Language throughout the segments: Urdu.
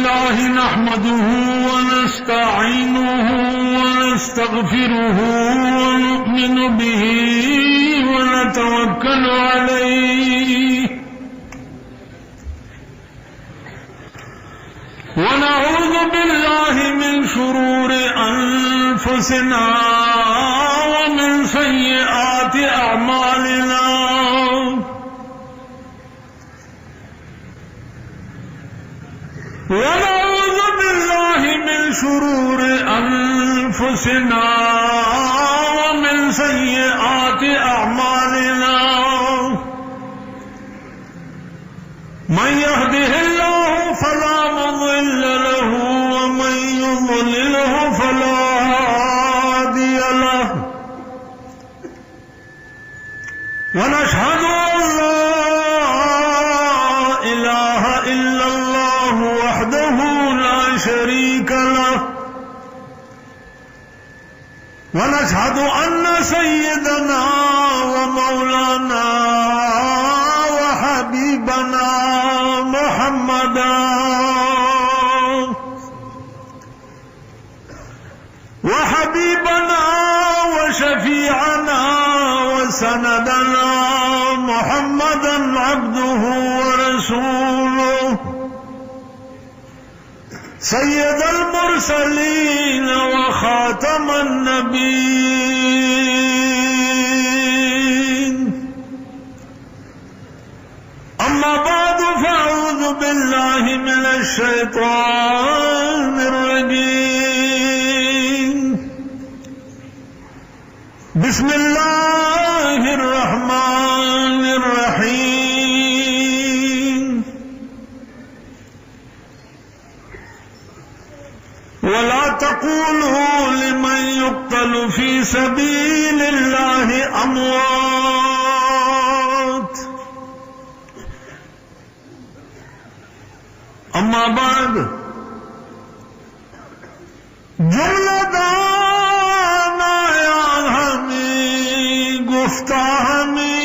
لله نحمده ونستعينه ونستغفره ونؤمن به ونتوكل عليه ونعوذ بالله من شرور أنفسنا ومن سيئات أعمالنا ونعوذ بالله من شرور أنفسنا ومن سيئات أعمالنا من يهده الله فلا مضل له ومن يضلله فلا هادي له ونشهد أن لا إله إلا الله وحده لا شريك له ونشهد أن سيدنا ومولانا وحبيبنا محمدا وشفيعنا وسندنا محمدا عبده ورسوله سيد المرسلين وخاتم النبيين أما بعد فأعوذ بالله من الشيطان الرجيم بسم الله الرحمن الرحيم ولا تقولوا لمن يقتل في سبيل الله أموات أما بعد جملہ دانا یا ہمیں گفتہ ہمیں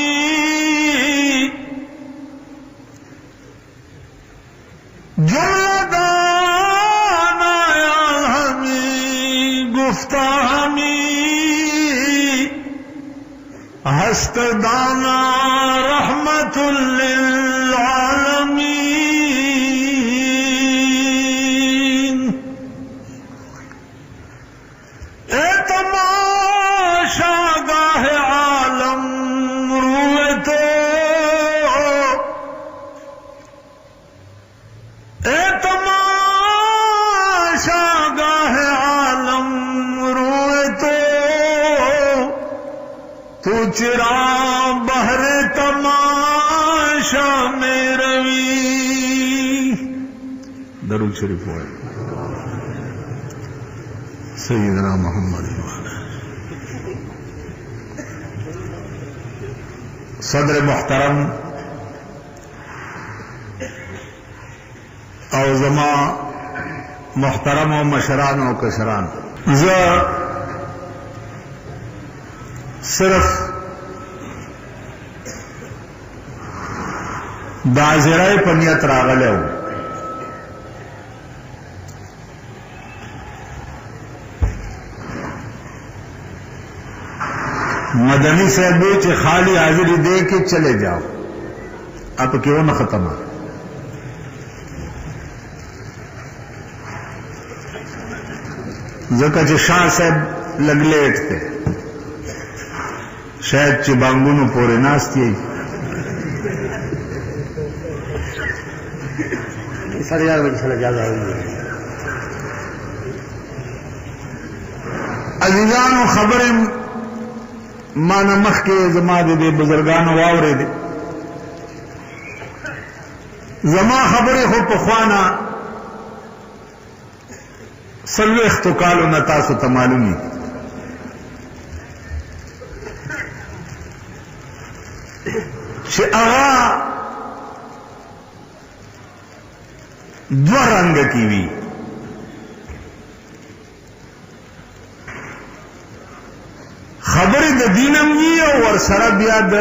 جملہ دانا یا ہمیں گفتہ ہمیں ہست دانا رحمت للعالمین چرا بہر تماشا میں روی درود شریف ہوئے سیدنا محمد صدر محترم او زما محترم و مشران و کشران صرف دازرائی پنیت راغلے ہو مدنی صاحب چی خالی حاضری دے کے چلے جاؤ اب کیوں نہ ختم ہے زکا چی شاہ صاحب لگ لیٹ تھے شاید چی بانگونو پورے ناستی سارے یار بجے چلا جاتا ہے عزیزان و خبر مانا مخ کے زما دے بزرگان واورے دے زما خبر خو پخوانا سلو اختکالو نتاسو تمالونی چھ اغا دو رنگ کی وی خبر د دینم وی او ور سره بیا د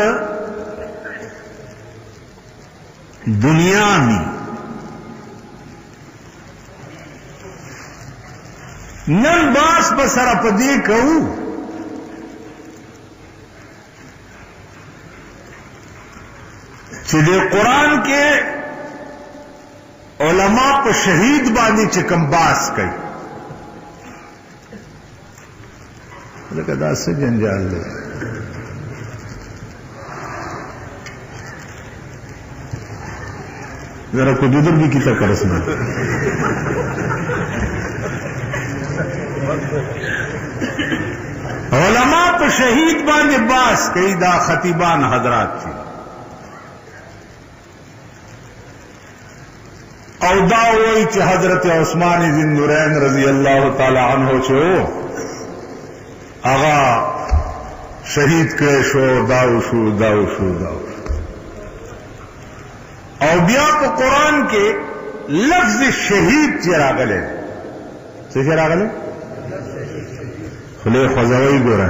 دنیا می نن باس په سره په دې کوو چې د قرآن کې علما په شهید باندې چې کوم باس کوي لکه دا څه جنجال دی ذرا کو ادھر بھی کتا کرسنا علماء په شهید باندې باس کوي دا خطیبان حضرات دي او دا وایي چې حضرت عثمان ذی النورین رضی الله تعالی عنہ چې هغه شهید کړي شو دا وشو او بیا په قرآن کې لفظ شهید چې راغلی څه چې راغلی خله خوځوي ګوره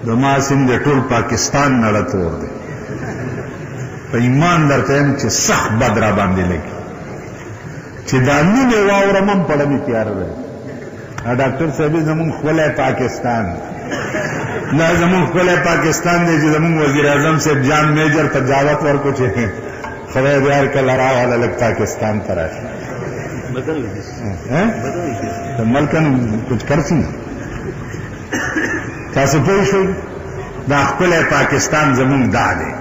د ماسم د ټول پاکستان نړه تور دی په ایمان درته چې سخت بدرا باندې لګي چې دا نومې واورم هم پړه مې تیار دی ډاکټر صاحب زمونږ خپله پاکستان دا زمونږ خپله پاکستان دی چې زمونږ وزیر اعظم صاحب جان میجر ته دعوت ورکو چې خدای دې هر کله راواله لږ پاکستان ته راشي ملکن کچھ کرسی تاسو پوه شئ دا ښکلی پاکستان زمونږ دا دی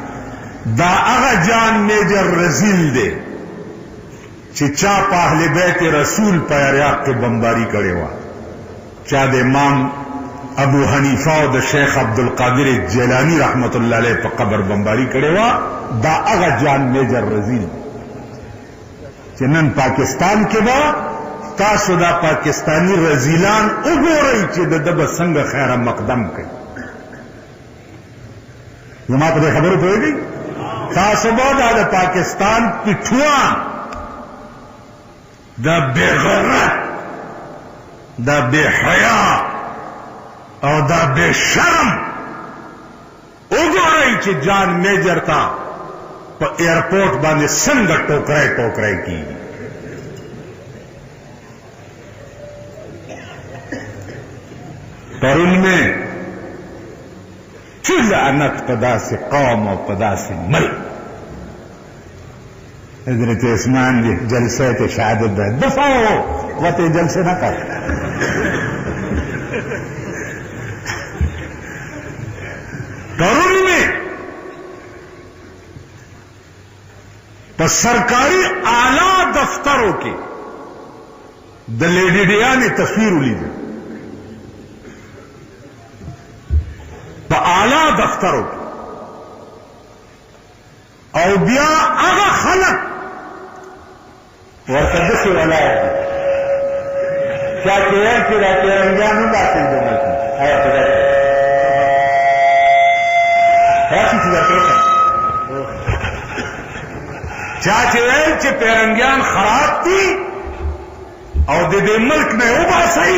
دا هغه جان میجر رزیل دی چې چا په اهل بیت رسول په عراق کې بمباري کړې وه چا د امام ابو حنیفه او د شیخ عبدالقادر جیلانی رحمت الله علیه په قبر بمباري کړې وه دا هغه جان میجر رزیل چې نن پاکستان کې به تاسو دا پاکستانی رزیلان وګورئ چې د ده به څنګه خیر مقدم کوي زما په دې خبرو پوهېږئ تاسو به دا د پاکستان پټوان دا بے غیرت دا بے حیا او دا بے شرم وګورئ چې جان میجر ته په ایئرپورټ باندې څنګه ټوکرای کیږي پرون میں چه لعنت په داسې قوم او په داسې ملک حضرت عثمان دی جلسه ته شهادت ده دفاع وته جلسه نه کړ پرون میں په سرکاري اعلی دفترو کې د لیډي ډیانې تصویر ولیده په اعلی دفترو کې او بیا هغه خلک ورته داسې ولاړ دي چا چې ویل چې دا تیرنګیان هم داسې دي آیا په داسې داسې چې درته وکړم چا چې ویل چې پیرنګیان خراب دي او د دې ملک نه وباسئ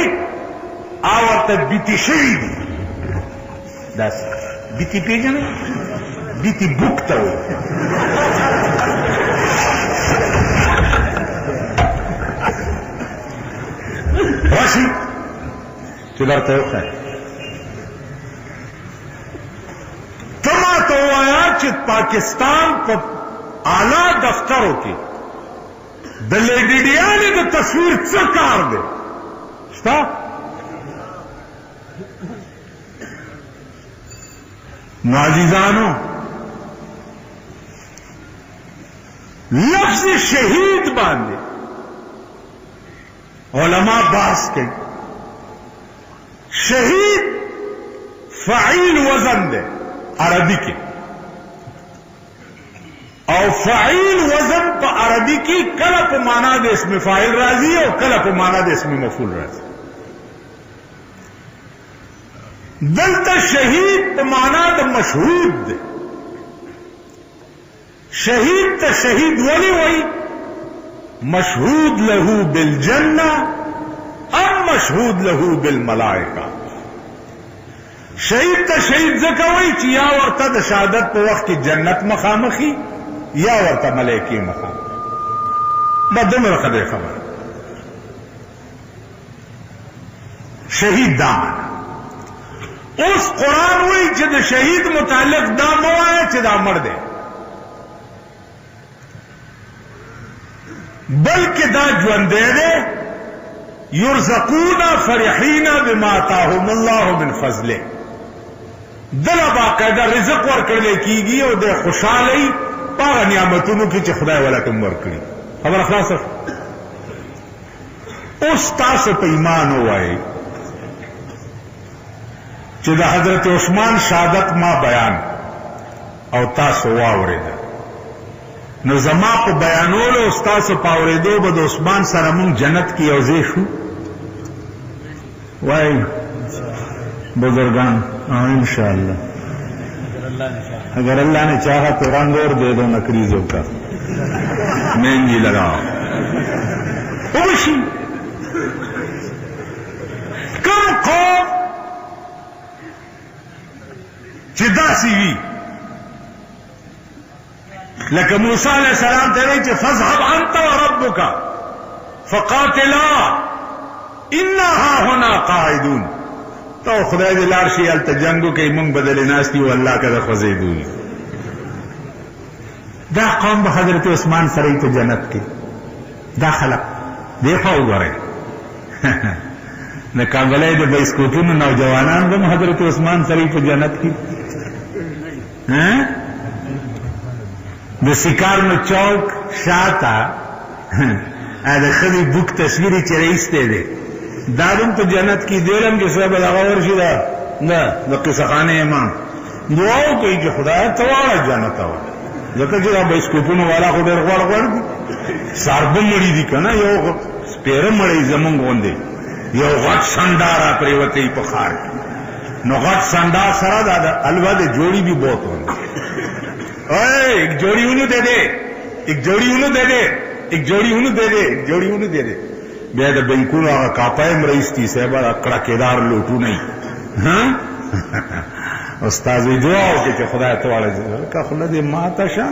او ورته بیتي شوي دي داسې بیتي پېژنئ بیتي بوک ته وایي راشي چې درته وښایم ته ماته ووایه چې پاکستان په اعلی دفترو کې د لیډي ډیانې د تصویر څه کار دی شته نو عزیزانو لفظ شهید باندې علماء باس کوي شهید فعیل وزن دی عربی کې او فعیل وزن په عربی کې کله په معنا د اسم فاعل راځي او کله په معنا د اسم مفعول راځي دلته شهید په معنا د مشهود دی شهید ته شهید ولی وایي مشهود له بالجنه ام مشهود له بالملائکه شهید ته شهید ځکه وایي چې یا ورته د شهادت په وخت کې جنت مخامخي یا ورته ملائکې مخامخ دا دومره ښه دی خبره شهید دا مانا اوس قرآن وی چې د شهید متعلق دا مو وایه چې دا مړ دی بلکې دا ژوندی دی یرزقون فرحین بما آتاهم الله من فضله دله باقاعده رزق ورکړل کیږي او د خوشحالۍ په هغه نعمتونو کې چې خدای ولا کوم ورکړي خبره خلاصه اوس تاسو په ایمان ووایئ چې د حضرت عثمان شهادت ما بیان او تاسو واورېده نو زما په بیانولو او تاسو په اورېدو به د عثمان سره مونږ جنت کې یو ځای شو وایي بزرگان انشاءاللہ اگر اللہ نے چاہا تو رنگ اور دے دو نکریزوں کا مہنگی لگاؤ اوشی کم قوم چې داسې وي لکه موسی علیہ السلام ته وایي چې فاذهب انت وربک فقاتلا انا هاهنا قاعدون تو خدای دې لاړ شي هلته جنګو کوي مونږ بدلې ناست یو الله کده خوځېدو دا قوم به حضرت عثمان سره په جنت کې دا خلق دی خو وګورئ د کابلۍ د بایسکوپونو نوجوانان به حضرت عثمان سره په جنت کې د سیکارنو چوک شاته د ښځې بوک تصویرې چې رایستی دی دا هم په جنت کې دیلم چې صاحب هغه ورشي دا نه د قصهخانې امام دعا وکړي چې خدایه ته واړه جنت ته ځکه چې دا بایسکوپونو والا خو ډېر غوړ دي ساربه مړي دي که نه یو سپېره مړی زمونږ غوندې یو غټ سنډا را پرېوتی په ښار کې نو غټ سنډا سره دا د الوا د جوړی بھی بہت ہوندی ایک جوڑی انہوں دے دے ایک جوڑی انہوں دے دے ایک جوڑی انہوں دے دے ایک جوڑی انہوں دے دے بیا د بینکونو هغه کاپایم رئیستی صاحب کړکېدار لوټو نه استاد وی دعا وکړي چې خدای ته واړه که خوله دې ماته شه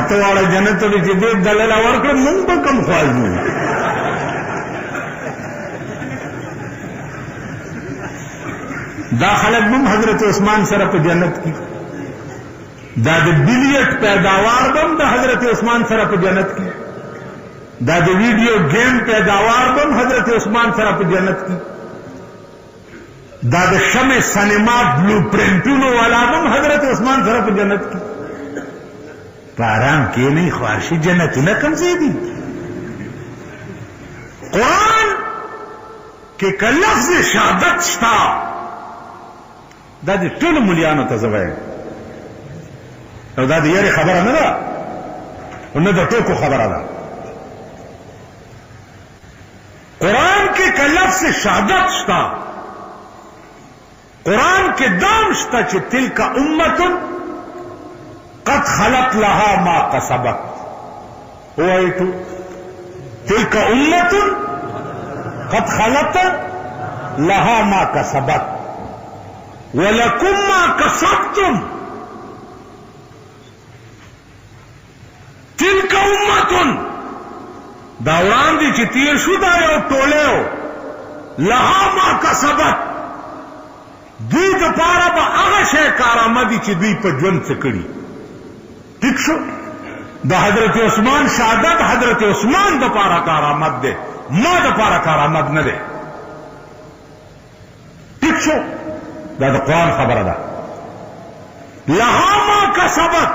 ته واړه جنت ته چې دې دلله ورکړه مونږ به کم خواږو دا خلک هم حضرت عثمان سره په جنت کې دا د بلیټ پیداوار هم د حضرت عثمان سره په جنت کې دا د ویډیو گیم پیداوار هم حضرت عثمان سره په جنت کې دا د شمع سینما بلو پرنټونو والا هم حضرت عثمان سره په جنت کې په آرام کې نه خوارشي جنتونه کوم ځای دي قرآن کې که لفظ شهادت شته دا د ټولو ملیانو ته زه وایم او دا د یاري خبره نه ده او نه د ټوکو خبره ده قرآن کې که لفظ شهادت شته قرآن کې دام شته چې تلک امت قد خلت لها ما کسبت وایتو تلک امت قد خلت لها ما کسبت ولکم ما کسبتم تلک امت دا وړاندې چې تیر شو دا یو ټولی و لها ما کسبت دوی دپاره به هغه شی کارآمد چې دوی په ژوند څه کړي ټیک شو د حضرت عثمان شهادت حضرت عثمان دپاره کارآمد دی ما دپاره کارآمد نه دی ټیک شو دا د قرآن خبره ده لها ما کسبت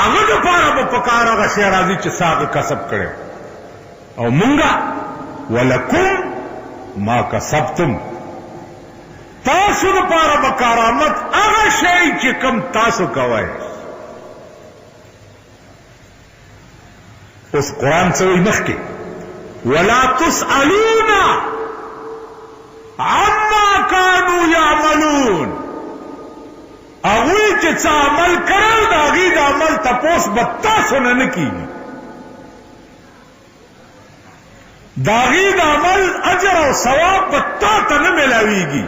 هغه دپاره به په کار هغه شی راځي چې هغه کسب کړی او مونږه ولکم ما کسبتم تاسو دپاره به کارآمد هغه شی چې کوم تاسو کوئ اوس قرآن څه وایي مخکې ولا تسألون عما كانوا يعملون هغوی چې څه عمل کړی د هغې د عمل تپوس به تاسو نه نه کېږي د هغې د عمل اجر او ثواب به تا ته نه میلاویږي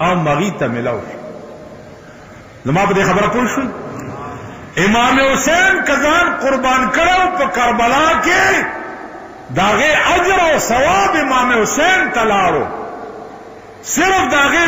او هغې ته میلاو شي زما په دې خبره پوه شوئ امام حسین که ځان قربان کړی په کربلا کې د هغې اجر او ثواب امام حسین ته لاړو صرف داغه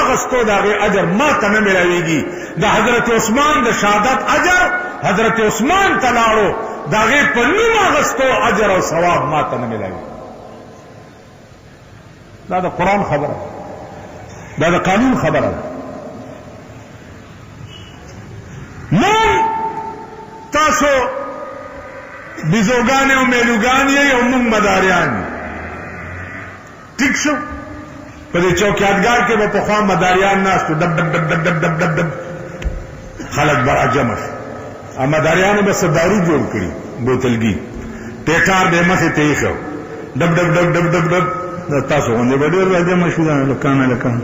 اغستو داغه اجر ما ته نه ملويږي د حضرت عثمان د شهادت اجر حضرت عثمان تلاړو داغه په نوم اغستو اجر او ثواب ما ته نه ملوي دا د قرآن خبره دا د قانون خبره مون تاسو بیزوګان او میلوګان یې او موږ مداریان ٹھیک شو په دې چوکیاتګار کې به پخوا مداریان ناستو ډب ډب ډب ډب ډب ډب ډب خلک به جمع شو مداریانو به دارو جوړ کړي بوتلګي ټیکار به مخې ته یې شو ډب ډب ډب ډب ډب ډب تاسو غوندې به ډېر راجمع شو لکان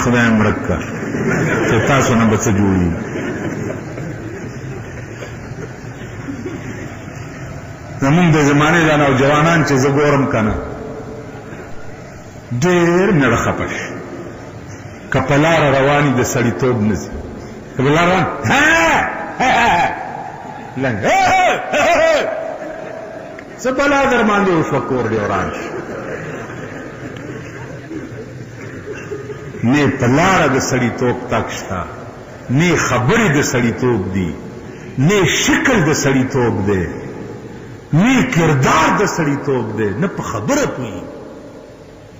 خدای مړک کا چې تاسو نه به څه جوړي زمونږ د زمانې دا نوجوانان چې زه ګورم که نه ډېر مېړه خفه شي که په لاره رواني د سړیتوب نه ځي که په لاره څه بلا در باندې وشوه کور دې وران شي نه په لاره د سړیتوب تک شته نه خبرې د سړیتوب دي نه شکل د سړیتوب دی نه کردار د سړیتوب دی نه په خبره پوهېږي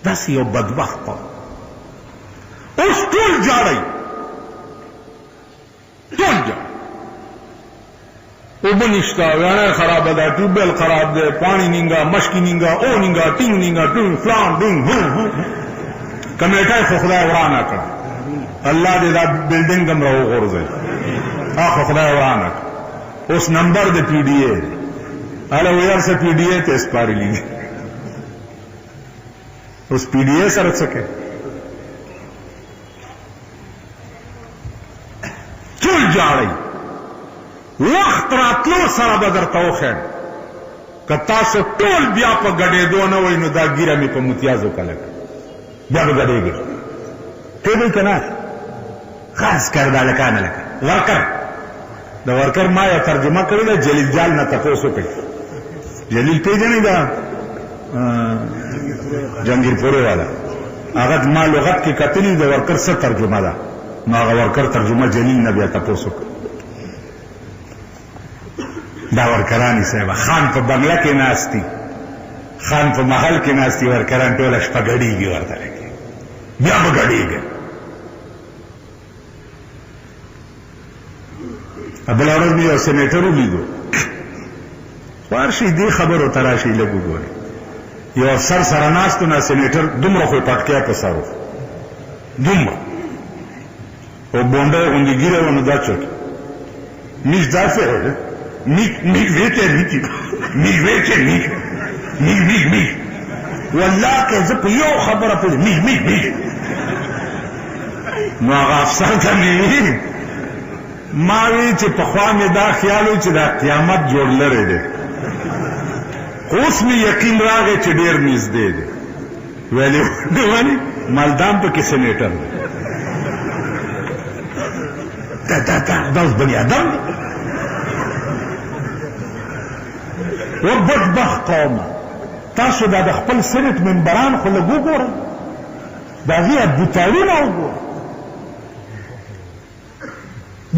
داسې یو بدبخت قوم اوس ټول جاړئ ټول جاړئ اوبه نشته ویاڼی خرابه ده ټیوبویل خراب دی پاڼې نیږه مشکې نیږه او نیږه ټینګ نیږه ټینګ فلان ډینګ کمیټه خو خدای ورانه کړه الله دې دا بلډینګ هم راوغورځوي خو خدای ورانه کړه اوس نمبر د پی ډي اے هله ویل څه پی ډي اے ته سپارلي دي اوس پی ډي اے سره څه کوي ټول جاړئ وخت راتلو سره به درته وښیم که تاسو ټول بیا په ګډېدو نه وئ نو دا ګیره مې په متیازو کلک بیا به ګډېږي کېدی که نه خاص کر دا لکانه لکه ورکر د ورکر ما یو ترجمه کړې ده جلیل جال نه تپوس وکړئ جلیل پېژنئ دا جنگیر پورې والا هغه ما لغت کې کتلي د ورکر څه ترجمه ده نو هغه ورکر ترجمه جلیل نه بیا تپوس وکړ دا ورکرانی صاحب خان په بنگله کې ناستی خان په محل کې ناستی ورکران ټوله شپه ګډېږي ورته لکې بیا به ګډېږي بله ورځ مې یو سینیټر ولیدو ورشئ دې خبرو ته راشئ لږ وګورئ یو افسر سره ناست و نه سینیټر دومره خو یې پټکی په سر و دومره او بونډه یې غوندې ګیره وه نو دا چوټ میش داسې و میش ویچه میچی میش ویچه میش میش میش میش والله که زه په یو خبره پوهېږم میش میش میش نو هغه افسر ته مې ما وی چې پخوا مې دا خیال و چې دا قیامت جوړ لرې دی اوس مې یقین راغی چې ډېر نږدې دی ویلې ولې مالدام پکې سینیټر دی دا اوس بني ادم دی و بدبخت قومه تاسو دا د خپل سنټ ممبران خو لږ وګورئ د هغې بوتاړونه وګورئ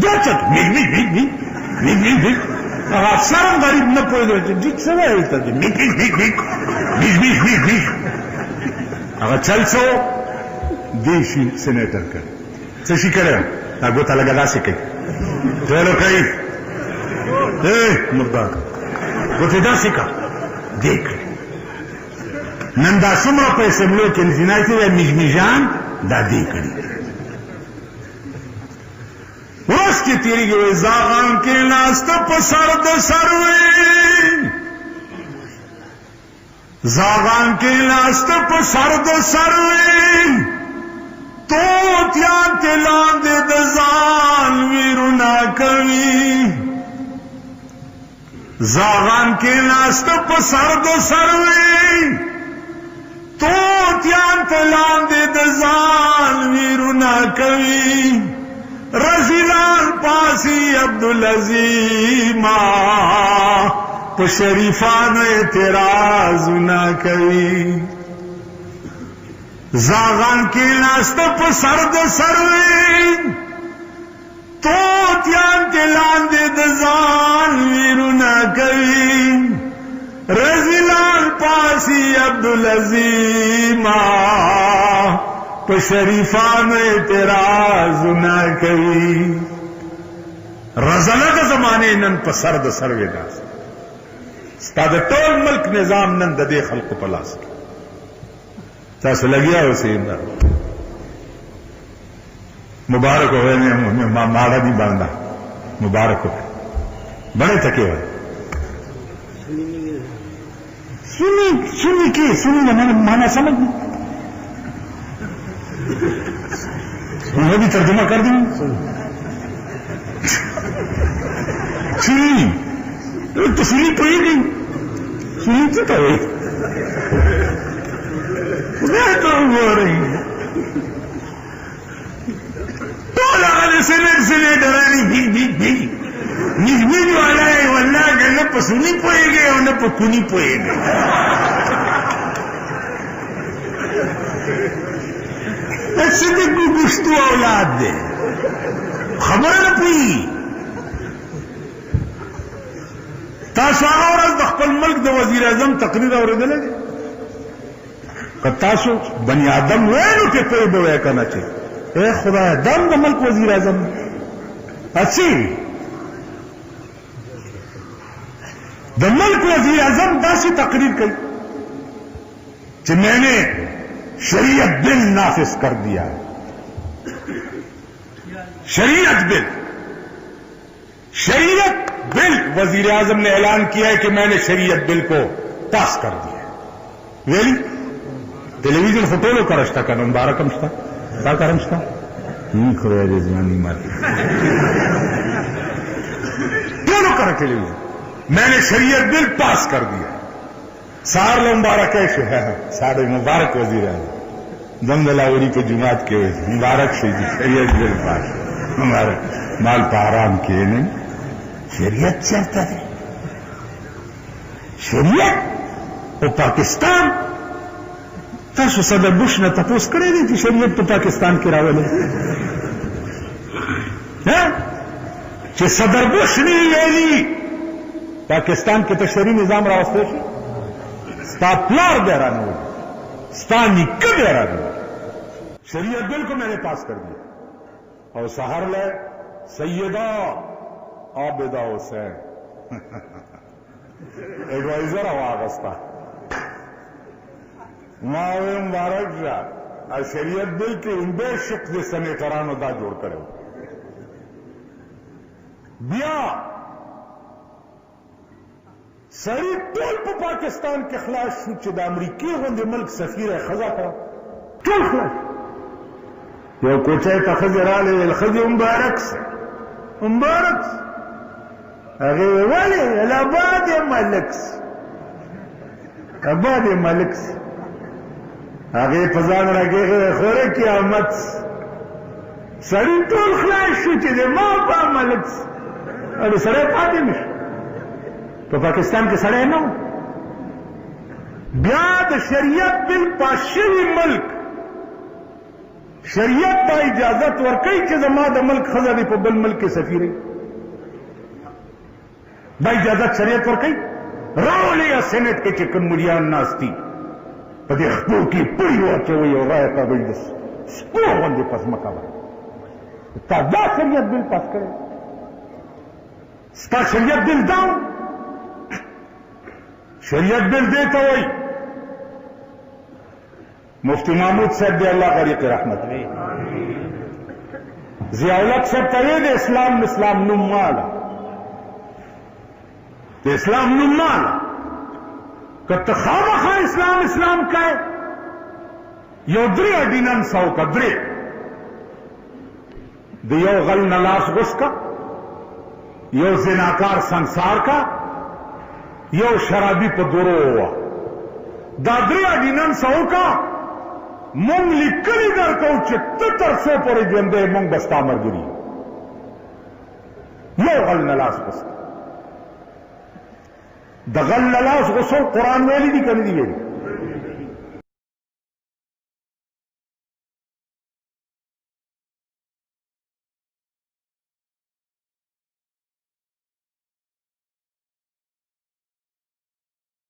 دا څه میږ میږ میږ میږ میږ میږ میږ هغه افسر هم غریب نه پوهېدی چې ډېر څه وایي ته میږ میږ میږ میږ میږ میږ میږ میږ هغه چل څه و دې شي سینیټر کړی څه شي کړی دا ګوته لږه داسې کوي ټولو کوي مردار ګوتې داسې کا دې کړی نن دا څومره په اسمبلیو کې انجینر کې میږمیږان دا دې کړي اوس کې تیریږي وایي زاغان کې ناسته په سر د سروي زاغان کې ناسته په سر د سروي توتیان ته لاندې د ځان ویرونه کوي زاغان کې ناسته په سر د سروي توتیان ته لاندې د ځان ویرونه کوي رزیلان پاسی عبدالعظیمہ په شریفانو اعتراض نه کوي زاغان کی ناست پا سرد سروین توتیان تلان دے دزان ویرونا کوین رزلان پاسی عبدالعظیمہ پا شریفان اعتراض نہ کوین رزلہ دا زمانے نن پا سرد سروی داست ستا دا طول ملک نظام نن دا دے خلق پلاس کی تاسو لگیا ہو سین دا مبارک ہوئے نے ماڑا نہیں بندا مبارک ہو بڑے تھکے ہوئے سنی نے مانا سمجھ انہیں بھی ترجمہ کر دیں سنی تو سنی پڑی گئی سنی تو کیا ہوئی تو ہو رہی ہے سنے ڈرانی بھی والا ہے واللہ کہ نہ پسونی پوئے گئے اور نہ پکونی پوئے گئے ایسے بھی کوئی گشتو اولاد دے خبر نہ پوئی تاسو اور از دخل ملک د وزیر اعظم تقریر اوریدل دي که تاسو بنی آدم وینو کې پوی به کنه چې اے خدا دم د ملک وزیر اعظم اچھی د ملک وزیر اعظم داسی تقریر کی کہ میں نے شریعت بل نافذ کر دیا شریعت بل وزیر اعظم نے اعلان کیا ہے کہ میں نے شریعت بل کو پاس کر دیا ویلی ٹیلی ویژن فوٹو کا رشتہ کا مبارکم تھا کیا کرم تھا نہیں کھڑے رضوانی ماری دونوں کر ٹیلی ویژن میں نے شریعت بل پاس کر دیا سار مبارک ہے سارے مبارک وزیر اعظم دم دلاوری کے جماعت کے مبارک سے شریعت بل پاس مبارک مال پا آرام کیے نہیں شریعت چلتا ہے شریعت وہ پاکستان تاسو صدر بش نے تپوس کرے دی تھی شریعت تو پاکستان کے راولے کہ صدر بش نے ویلی پاکستان کے تشریعی نظام راوستے شي ستا پلار بیرانه ہوئی ستا نکه بیرانه ہوئی شریعت بل کو میں نے پاس کر دیا اور سہر لے سیدہ عابدہ حسین ایڈوائزر ہوا آغستا ماوی مبارک شاہ شریعت بل کے ان بے شک دے سنیٹرانو دا جوڑ کرے بیا سری ټول په پاکستان کې خلاص شو چې د امریکې غوندې ملک سفیر خزا کړه ټول خلاص یو کوټه ته ښځې راغلې ویل ښځې مبارک سه مبارک سه هغې ویل ولې ویل اباد یې ملک سه اباد یې ملک سه هغې په ځان راکېښې خوره قیامت سړي ټول خلاص شو چې د ما په ملک سه او د سړی پاتې نه شو په پاکستان کې سړی نه بیا د شریعت بل پاس شوي ملک شریعت ته اجازت ورکوي چې زما د ملک ښځه دې په بل ملک کې سفیرې دا اجازت شریعت ورکوي راولې یا سینټ کې چې کوم مریان ناست دي په دې خپو کې پړي واچوئ او رایه کوئ د سپو غوندې په ځمکه باندې تا دا شریعت بل پاس کړی ستا شریعت بل دا شریعت بل دیتا ہوئی مفتی محمود صاحب دے اللہ غریق رحمت ضیاء الحق صاحب تاوی دے اسلام نم مالا دے اسلام نم مالا کہ تخامخا اسلام کا ہے یو درے اڈینن سو کا درے دے یو غل نلاس غس کا یو زناکار سنسار کا یو شرابی په دورو ہوا دا درې اډینن سو کا مونږ لیکلي درکو چې ته تر څو پورې ژوندی مونږ به ستا ملګري یو غل نه لاس غوسه د غل نه لاس غوسو قرآن ویلي دي که نه دي ویلي